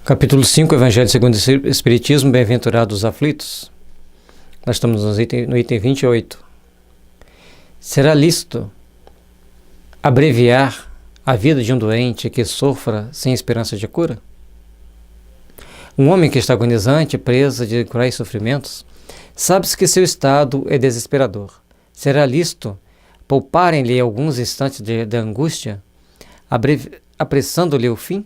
Capítulo 5, Evangelho segundo o Espiritismo, Bem-aventurados os aflitos. Nós estamos no item 28. Será lícito abreviar a vida de um doente que sofra sem esperança de cura? Um homem que está agonizante, preso de cruéis sofrimentos, sabe-se que seu estado é desesperador. Será lícito pouparem-lhe alguns instantes de angústia, apressando-lhe o fim?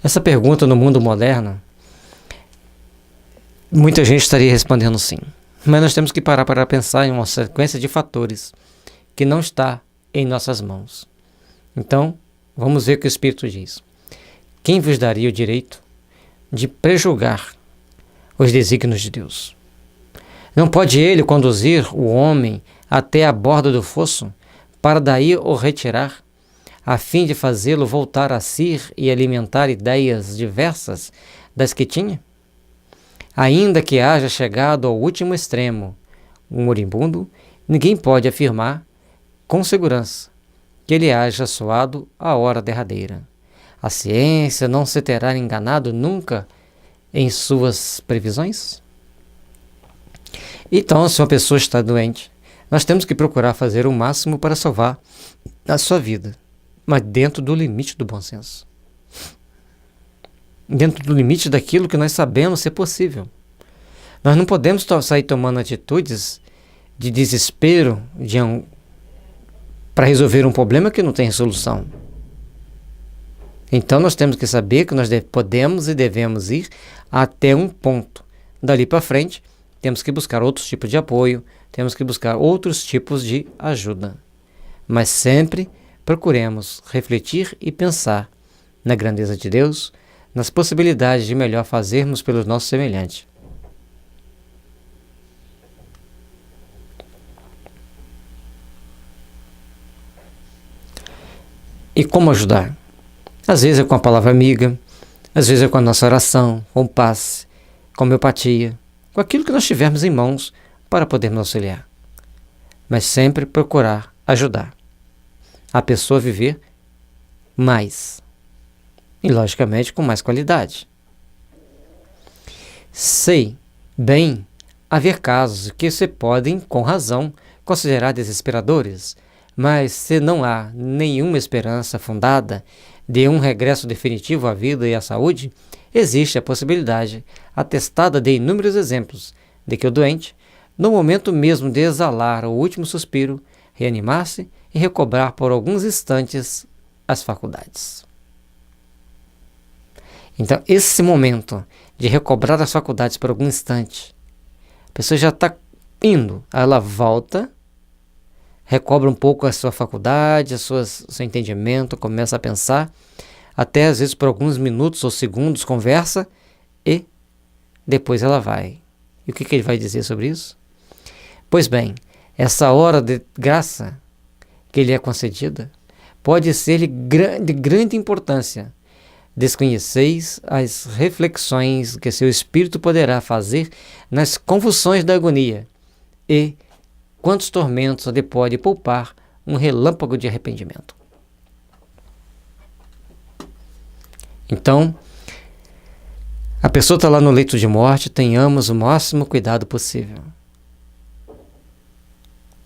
Essa pergunta no mundo moderno, muita gente estaria respondendo sim. Mas nós temos que parar para pensar em uma sequência de fatores que não está em nossas mãos. Então, vamos ver o que o Espírito diz. Quem vos daria o direito de prejulgar os desígnios de Deus? Não pode ele conduzir o homem até a borda do fosso para daí o retirar, a fim de fazê-lo voltar a si e alimentar ideias diversas das que tinha? Ainda que haja chegado ao último extremo, um moribundo, ninguém pode afirmar com segurança que ele haja soado a hora derradeira. A ciência não se terá enganado nunca em suas previsões? Então, se uma pessoa está doente, nós temos que procurar fazer o máximo para salvar a sua vida, mas dentro do limite do bom senso. Dentro do limite daquilo que nós sabemos ser possível. Nós não podemos sair tomando atitudes de desespero para resolver um problema que não tem solução. Então nós temos que saber que nós podemos e devemos ir até um ponto. Dali para frente, temos que buscar outros tipos de apoio, temos que buscar outros tipos de ajuda. Mas sempre procuremos refletir e pensar na grandeza de Deus, nas possibilidades de melhor fazermos pelo nosso semelhante. E como ajudar? Às vezes é com a palavra amiga, às vezes é com a nossa oração, com passe, com homeopatia, com aquilo que nós tivermos em mãos para podermos auxiliar. Mas sempre procurar ajudar a pessoa a viver mais. E, logicamente, com mais qualidade. Sei bem haver casos que se podem, com razão, considerar desesperadores, mas se não há nenhuma esperança fundada de um regresso definitivo à vida e à saúde, existe a possibilidade, atestada de inúmeros exemplos, de que o doente, no momento mesmo de exalar o último suspiro, reanimar-se e recobrar por alguns instantes as faculdades. Então, esse momento de recobrar as faculdades por algum instante, a pessoa já está indo, ela volta, recobra um pouco a sua faculdade, seu entendimento, começa a pensar, até às vezes por alguns minutos ou segundos conversa e depois ela vai. E o que ele vai dizer sobre isso? Pois bem, essa hora de graça que lhe é concedida pode ser de grande importância. Desconheceis as reflexões que seu espírito poderá fazer nas convulsões da agonia e quantos tormentos lhe pode poupar um relâmpago de arrependimento. Então, a pessoa está lá no leito de morte, tenhamos o máximo cuidado possível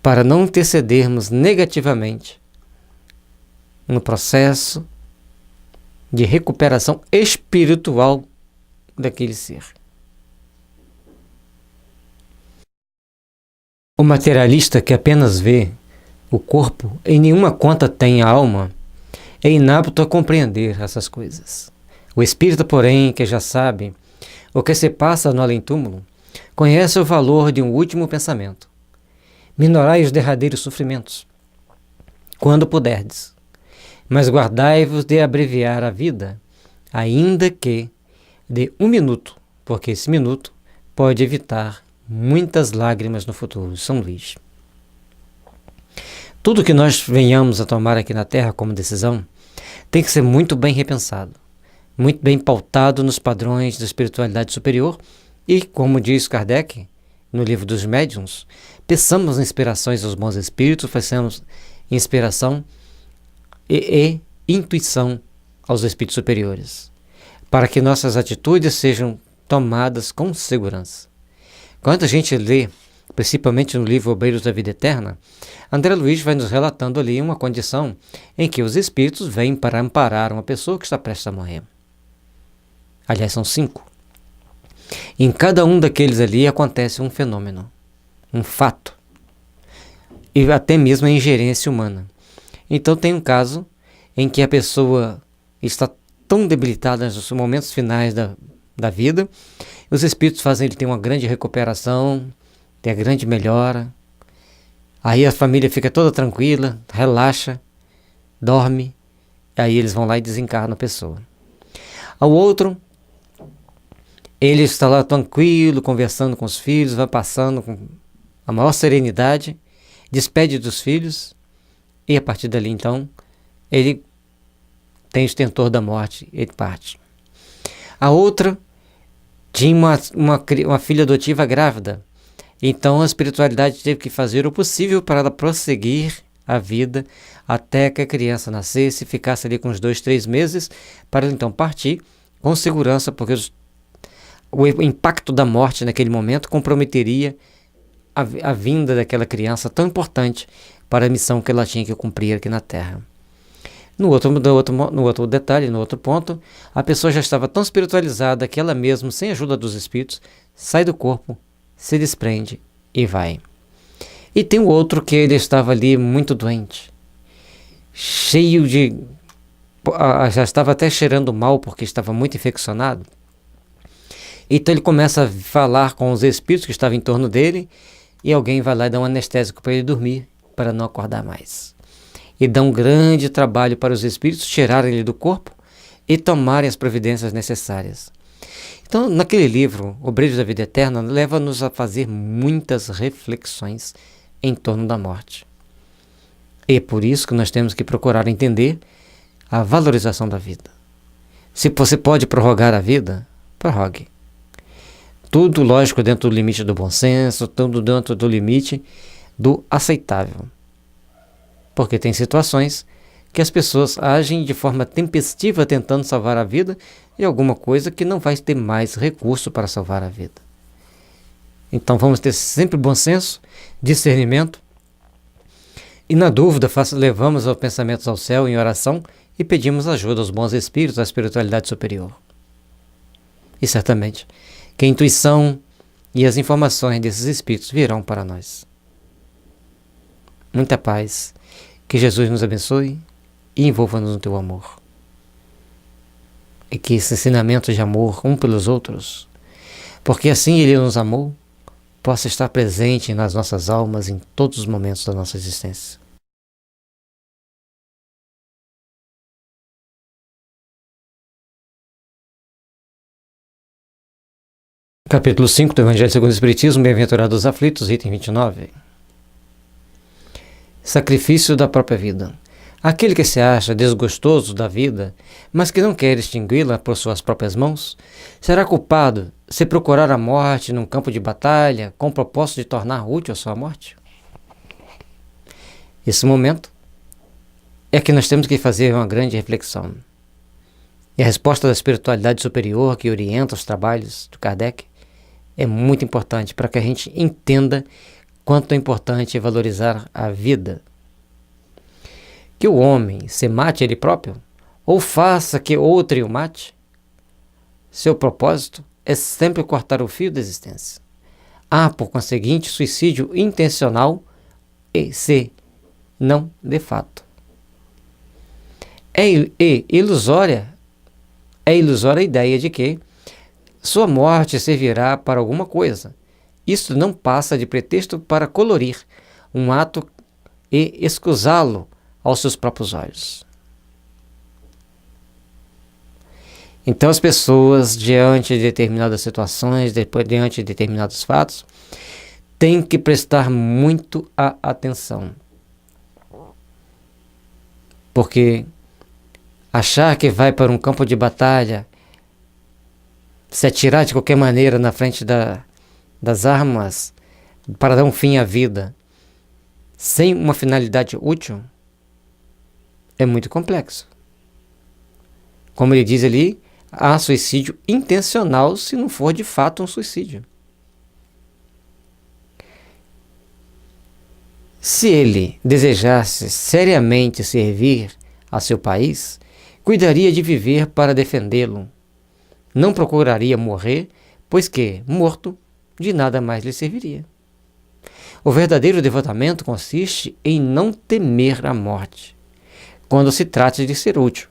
para não intercedermos negativamente no processo de recuperação espiritual daquele ser. O materialista que apenas vê o corpo e nenhuma conta tem a alma é inapto a compreender essas coisas. O espírita, porém, que já sabe o que se passa no além-túmulo, conhece o valor de um último pensamento. Minorai os derradeiros sofrimentos, quando puderdes, mas guardai-vos de abreviar a vida, ainda que de 1 minuto, porque esse minuto pode evitar muitas lágrimas no futuro. São Luís. Tudo que nós venhamos a tomar aqui na Terra como decisão tem que ser muito bem repensado, muito bem pautado nos padrões da espiritualidade superior e, como diz Kardec no livro dos Médiuns, peçamos inspirações aos bons espíritos, façamos inspiração e intuição aos espíritos superiores, para que nossas atitudes sejam tomadas com segurança. Quando a gente lê, principalmente no livro Obreiros da Vida Eterna, André Luiz vai nos relatando ali uma condição em que os espíritos vêm para amparar uma pessoa que está prestes a morrer. Aliás, são 5. Em cada um daqueles ali acontece um fenômeno, um fato, e até mesmo a ingerência humana. Então tem um caso em que a pessoa está tão debilitada nos momentos finais da vida, os espíritos fazem ele ter uma grande recuperação, ter a grande melhora, aí a família fica toda tranquila, relaxa, dorme, e aí eles vão lá e desencarnam a pessoa. Ao outro, ele está lá tranquilo, conversando com os filhos, vai passando com a maior serenidade, despede dos filhos, e a partir dali então, ele tem o estentor da morte, ele parte. A outra tinha uma filha adotiva grávida, então a espiritualidade teve que fazer o possível para ela prosseguir a vida até que a criança nascesse, ficasse ali com uns 2, 3 meses, para ela então partir com segurança, porque o impacto da morte naquele momento comprometeria a vinda daquela criança tão importante para a missão que ela tinha que cumprir aqui na Terra. No outro detalhe, no outro ponto, a pessoa já estava tão espiritualizada que ela mesma, sem a ajuda dos espíritos, sai do corpo, se desprende e vai. E tem o outro que ele estava ali muito doente, cheio de... já estava até cheirando mal porque estava muito infeccionado. Então ele começa a falar com os espíritos que estavam em torno dele e alguém vai lá e dá um anestésico para ele dormir, para não acordar mais. E dá um grande trabalho para os espíritos tirarem ele do corpo e tomarem as providências necessárias. Então, naquele livro, Obreiros da Vida Eterna, leva-nos a fazer muitas reflexões em torno da morte. E é por isso que nós temos que procurar entender a valorização da vida. Se você pode prorrogar a vida, prorrogue. Tudo, lógico, dentro do limite do bom senso, tudo dentro do limite do aceitável. Porque tem situações que as pessoas agem de forma tempestiva tentando salvar a vida de alguma coisa que não vai ter mais recurso para salvar a vida. Então vamos ter sempre bom senso, discernimento e na dúvida levamos os pensamentos ao céu em oração e pedimos ajuda aos bons espíritos, à espiritualidade superior. E certamente que a intuição e as informações desses espíritos virão para nós. Muita paz. Que Jesus nos abençoe e envolva-nos no teu amor. E que esse ensinamento de amor um pelos outros, porque assim Ele nos amou, possa estar presente nas nossas almas em todos os momentos da nossa existência. Capítulo 5 do Evangelho segundo o Espiritismo, Bem-aventurados aflitos, item 29. Sacrifício da própria vida. Aquele que se acha desgostoso da vida, mas que não quer extingui-la por suas próprias mãos, será culpado se procurar a morte num campo de batalha com o propósito de tornar útil a sua morte? Esse momento é que nós temos que fazer uma grande reflexão. E a resposta da espiritualidade superior que orienta os trabalhos do Kardec é muito importante para que a gente entenda quanto é importante valorizar a vida. Que o homem se mate ele próprio, ou faça que outro o mate, seu propósito é sempre cortar o fio da existência. Há, por conseguinte, suicídio intencional e se não de fato. É ilusória a ideia de que sua morte servirá para alguma coisa. Isso não passa de pretexto para colorir um ato e escusá-lo aos seus próprios olhos. Então as pessoas, diante de determinadas situações, diante de determinados fatos, têm que prestar muito atenção. Porque achar que vai para um campo de batalha, se atirar de qualquer maneira na frente das armas para dar um fim à vida, sem uma finalidade útil, é muito complexo. Como ele diz ali, há suicídio intencional se não for de fato um suicídio. Se ele desejasse seriamente servir a seu país, cuidaria de viver para defendê-lo. Não procuraria morrer, pois que, morto, de nada mais lhe serviria. O verdadeiro devotamento consiste em não temer a morte, quando se trata de ser útil,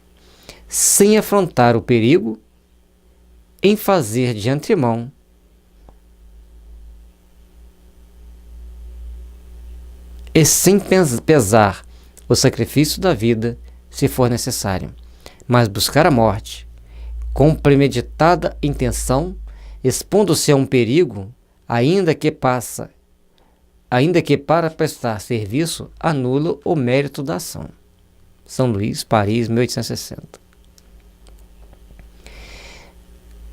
sem afrontar o perigo, em fazer de antemão e sem pesar o sacrifício da vida, se for necessário, mas buscar a morte com premeditada intenção, expondo-se a um perigo, ainda que para prestar serviço anula o mérito da ação. São Luís, Paris, 1860.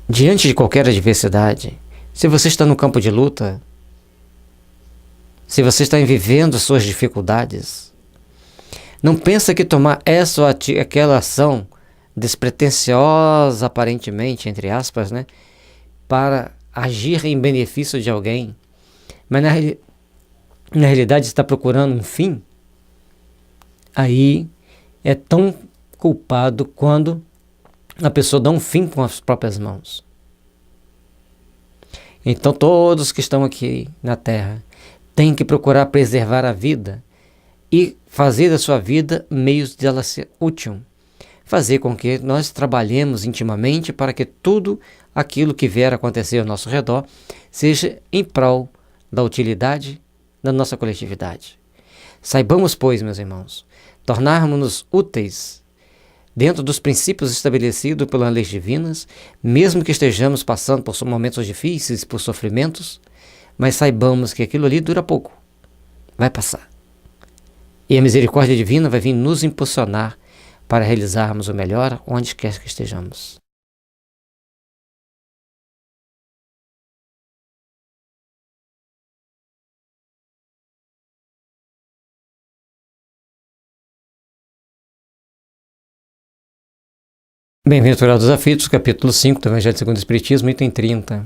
Diante de qualquer adversidade, se você está no campo de luta, se você está vivendo suas dificuldades, não pensa que tomar essa ou aquela ação despretensiosa, aparentemente, entre aspas, né, para agir em benefício de alguém, mas na realidade está procurando um fim, aí é tão culpado quando a pessoa dá um fim com as próprias mãos. Então todos que estão aqui na Terra têm que procurar preservar a vida e fazer da sua vida meios de ela ser útil. Fazer com que nós trabalhemos intimamente para que tudo aquilo que vier a acontecer ao nosso redor seja em prol da utilidade da nossa coletividade. Saibamos, pois, meus irmãos, tornarmos-nos úteis dentro dos princípios estabelecidos pelas leis divinas, mesmo que estejamos passando por momentos difíceis, por sofrimentos, mas saibamos que aquilo ali dura pouco, vai passar. E a misericórdia divina vai vir nos impulsionar para realizarmos o melhor onde quer que estejamos. Bem-aventurados os aflitos, capítulo 5 do Evangelho segundo o Espiritismo, item 30.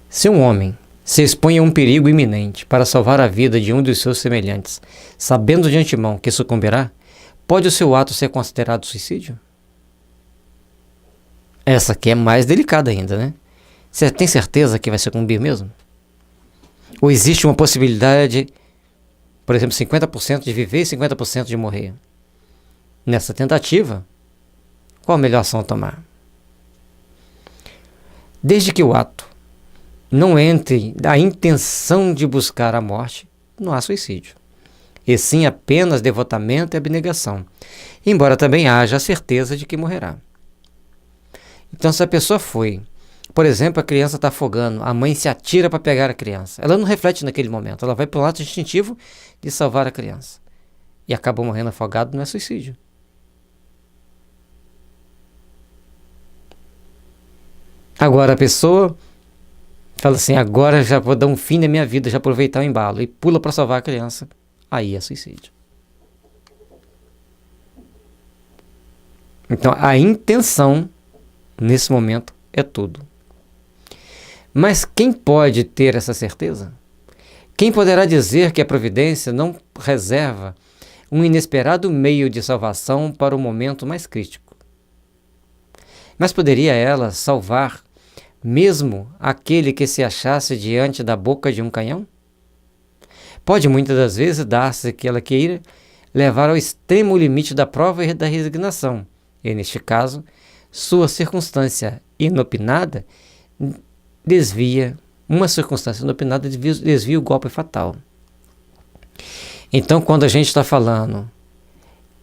Se um homem se expõe a um perigo iminente para salvar a vida de um dos seus semelhantes, sabendo de antemão que sucumbirá, pode o seu ato ser considerado suicídio? Essa aqui é mais delicada ainda, né? Você tem certeza que vai sucumbir mesmo? Ou existe uma possibilidade, por exemplo, 50% de viver e 50% de morrer? Nessa tentativa, qual a melhor ação a tomar? Desde que o ato não entre a intenção de buscar a morte, não há suicídio. E sim apenas devotamento e abnegação, embora também haja a certeza de que morrerá. Então, se a pessoa foi, por exemplo, a criança está afogando, a mãe se atira para pegar a criança, ela não reflete naquele momento, ela vai para o ato instintivo de salvar a criança e acabou morrendo afogado, não é suicídio. Agora a pessoa fala assim, agora já vou dar um fim na minha vida, já aproveitar o embalo, e pula para salvar a criança, aí é suicídio. Então a intenção nesse momento é tudo. Mas quem pode ter essa certeza? Quem poderá dizer que a providência não reserva um inesperado meio de salvação para o momento mais crítico? Mas poderia ela salvar mesmo aquele que se achasse diante da boca de um canhão? Pode muitas das vezes dar-se que ela queira levar ao extremo limite da prova e da resignação, e neste caso, sua circunstância inopinada desvia o golpe fatal. Então, quando a gente está falando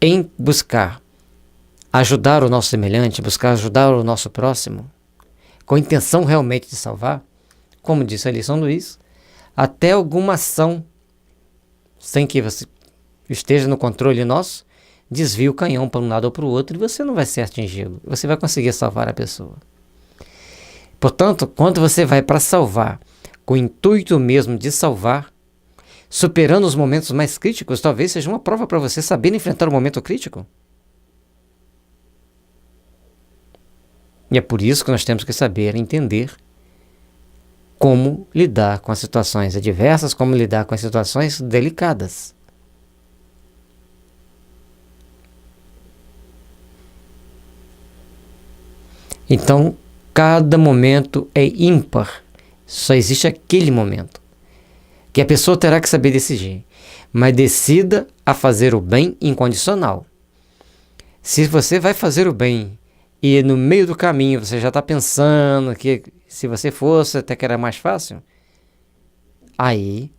em buscar ajudar o nosso semelhante, buscar ajudar o nosso próximo, com a intenção realmente de salvar, como disse ali São Luís, até alguma ação, sem que você esteja no controle nosso, desvia o canhão para um lado ou para o outro e você não vai ser atingido, você vai conseguir salvar a pessoa. Portanto, quando você vai para salvar, com o intuito mesmo de salvar, superando os momentos mais críticos, talvez seja uma prova para você saber enfrentar o momento crítico. E é por isso que nós temos que saber entender como lidar com as situações adversas, como lidar com as situações delicadas. Então, cada momento é ímpar. Só existe aquele momento que a pessoa terá que saber decidir. Mas decida a fazer o bem incondicional. Se você vai fazer o bem e no meio do caminho você já está pensando que se você fosse até que era mais fácil, aí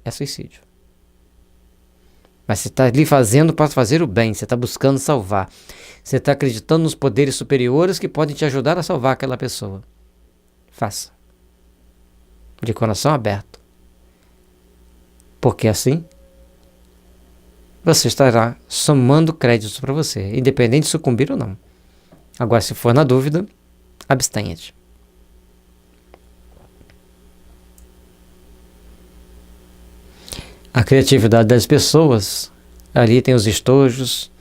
é suicídio. Mas você está ali fazendo para fazer o bem, você está buscando salvar. Você está acreditando nos poderes superiores que podem te ajudar a salvar aquela pessoa. Faça. De coração aberto. Porque assim, você estará somando créditos para você, independente de sucumbir ou não. Agora, se for na dúvida, abstenha-te. A criatividade das pessoas, ali tem os estojos,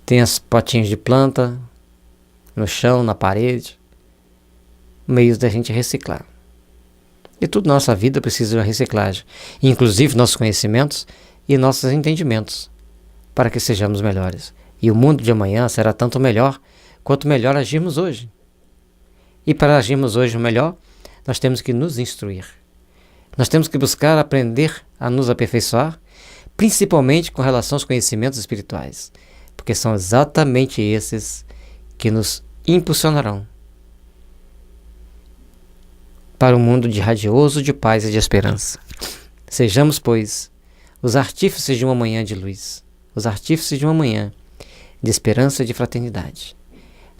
tem as potinhos de planta, no chão, na parede, meios da gente reciclar. E tudo na nossa vida precisa de reciclagem, inclusive nossos conhecimentos e nossos entendimentos, para que sejamos melhores. E o mundo de amanhã será tanto melhor, quanto melhor agirmos hoje. E para agirmos hoje melhor, nós temos que nos instruir. Nós temos que buscar aprender a nos aperfeiçoar, principalmente com relação aos conhecimentos espirituais, porque são exatamente esses que nos impulsionarão para um mundo de radioso de paz e de esperança. Sejamos, pois, os artífices de uma manhã de luz, os artífices de uma manhã de esperança e de fraternidade,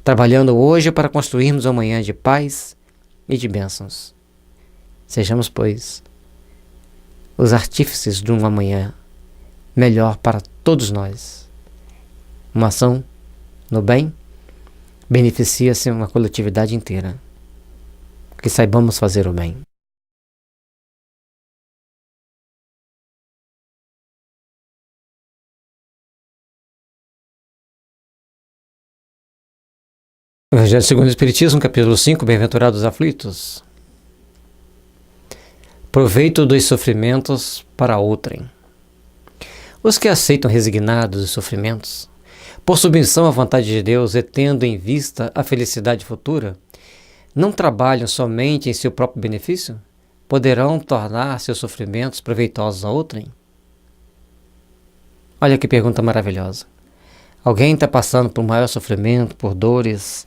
trabalhando hoje para construirmos uma manhã de paz e de bênçãos. Sejamos, pois, os artífices de uma manhã melhor para todos nós. Uma ação no bem beneficia-se uma coletividade inteira. Que saibamos fazer o bem. Evangelho segundo o Espiritismo, capítulo 5, Bem-aventurados aflitos. Proveito dos sofrimentos para outrem. Os que aceitam resignados os sofrimentos, por submissão à vontade de Deus e tendo em vista a felicidade futura, não trabalham somente em seu próprio benefício? Poderão tornar seus sofrimentos proveitosos a outrem? Olha que pergunta maravilhosa. Alguém está passando por maior sofrimento, por dores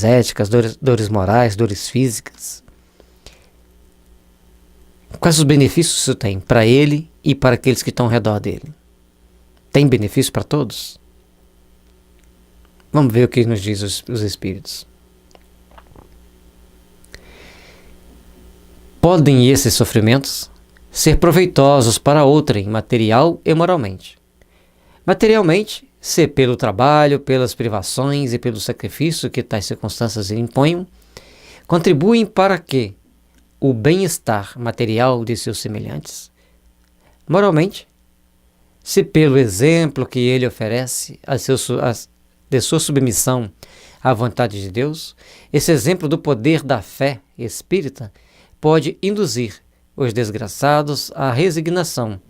éticas, dores morais, dores físicas. Quais os benefícios isso tem para ele e para aqueles que estão ao redor dele? Tem benefício para todos? Vamos ver o que nos diz os Espíritos. Podem esses sofrimentos ser proveitosos para outrem, material e moralmente. Materialmente, se pelo trabalho, pelas privações e pelo sacrifício que tais circunstâncias imponham, contribuem para que o bem-estar material de seus semelhantes. Moralmente, se pelo exemplo que ele oferece de sua submissão à vontade de Deus, esse exemplo do poder da fé espírita pode induzir os desgraçados à resignação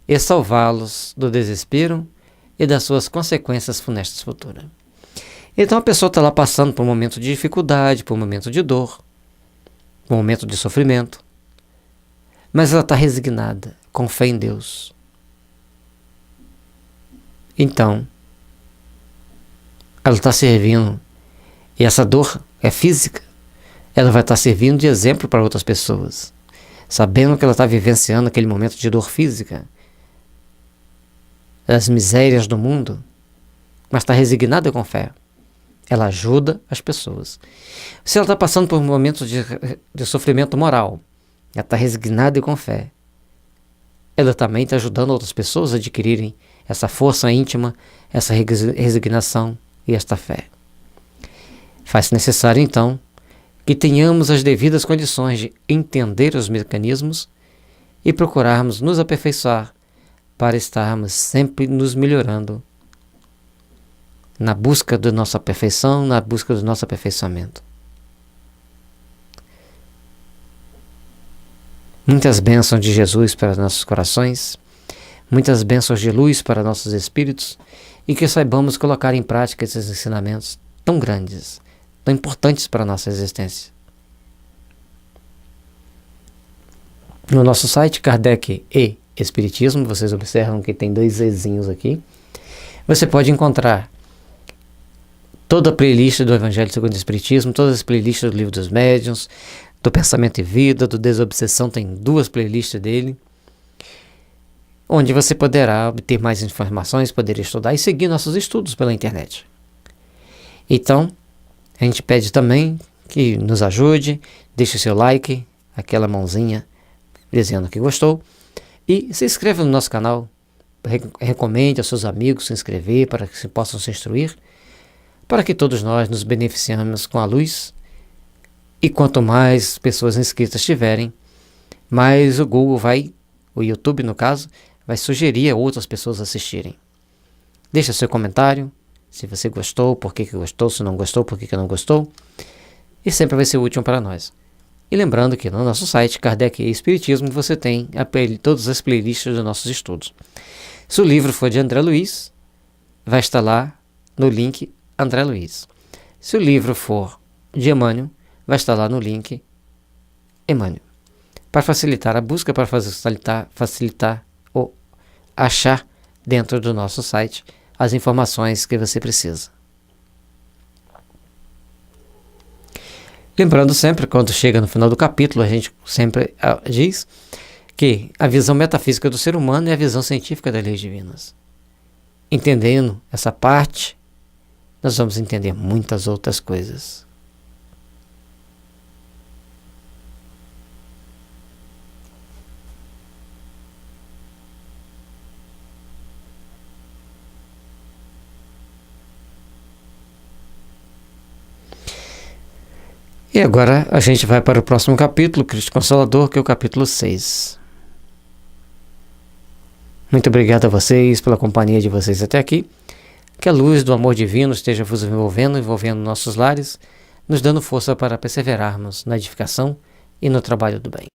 e salvá-los do desespero e das suas consequências funestas futuras. Então a pessoa está lá passando por um momento de dificuldade, por um momento de dor, um momento de sofrimento, mas ela está resignada, com fé em Deus. Então, ela está servindo, e essa dor é física, ela vai estar servindo de exemplo para outras pessoas, sabendo que ela está vivenciando aquele momento de dor física, das misérias do mundo, mas está resignada com fé. Ela ajuda as pessoas. Se ela está passando por um momento de sofrimento moral, ela está resignada e com fé. Ela também está ajudando outras pessoas a adquirirem essa força íntima, essa resignação e esta fé. Faz necessário, então, que tenhamos as devidas condições de entender os mecanismos e procurarmos nos aperfeiçoar para estarmos sempre nos melhorando na busca da nossa perfeição, na busca do nosso aperfeiçoamento. Muitas bênçãos de Jesus para nossos corações, muitas bênçãos de luz para nossos espíritos, e que saibamos colocar em prática esses ensinamentos tão grandes, tão importantes para a nossa existência. No nosso site, Kardec e Espiritismo, vocês observam que tem 2 Ezinhos aqui, você pode encontrar toda a playlist do Evangelho segundo o Espiritismo, todas as playlists do Livro dos Médiuns, do Pensamento e Vida, do Desobsessão, tem 2 playlists dele, onde você poderá obter mais informações, poder estudar e seguir nossos estudos pela internet. Então, a gente pede também que nos ajude, deixe o seu like, aquela mãozinha dizendo que gostou, e se inscreva no nosso canal, recomende aos seus amigos se inscrever para que possam se instruir, para que todos nós nos beneficiemos com a luz, e quanto mais pessoas inscritas tiverem, mais o Google o YouTube no caso, vai sugerir a outras pessoas assistirem. Deixa seu comentário, se você gostou, por que gostou, se não gostou, por que não gostou, e sempre vai ser útil para nós. E lembrando que no nosso site, Kardec e Espiritismo, você tem todas as playlists dos nossos estudos. Se o livro for de André Luiz, vai estar lá no link André Luiz. Se o livro for de Emmanuel, vai estar lá no link Emmanuel. Para facilitar a busca, para facilitar ou achar dentro do nosso site as informações que você precisa. Lembrando sempre, quando chega no final do capítulo, a gente sempre diz que a visão metafísica do ser humano é a visão científica das leis divinas. Entendendo essa parte, nós vamos entender muitas outras coisas. E agora a gente vai para o próximo capítulo, Cristo Consolador, que é o capítulo 6. Muito obrigado a vocês pela companhia de vocês até aqui. Que a luz do amor divino esteja vos envolvendo nossos lares, nos dando força para perseverarmos na edificação e no trabalho do bem.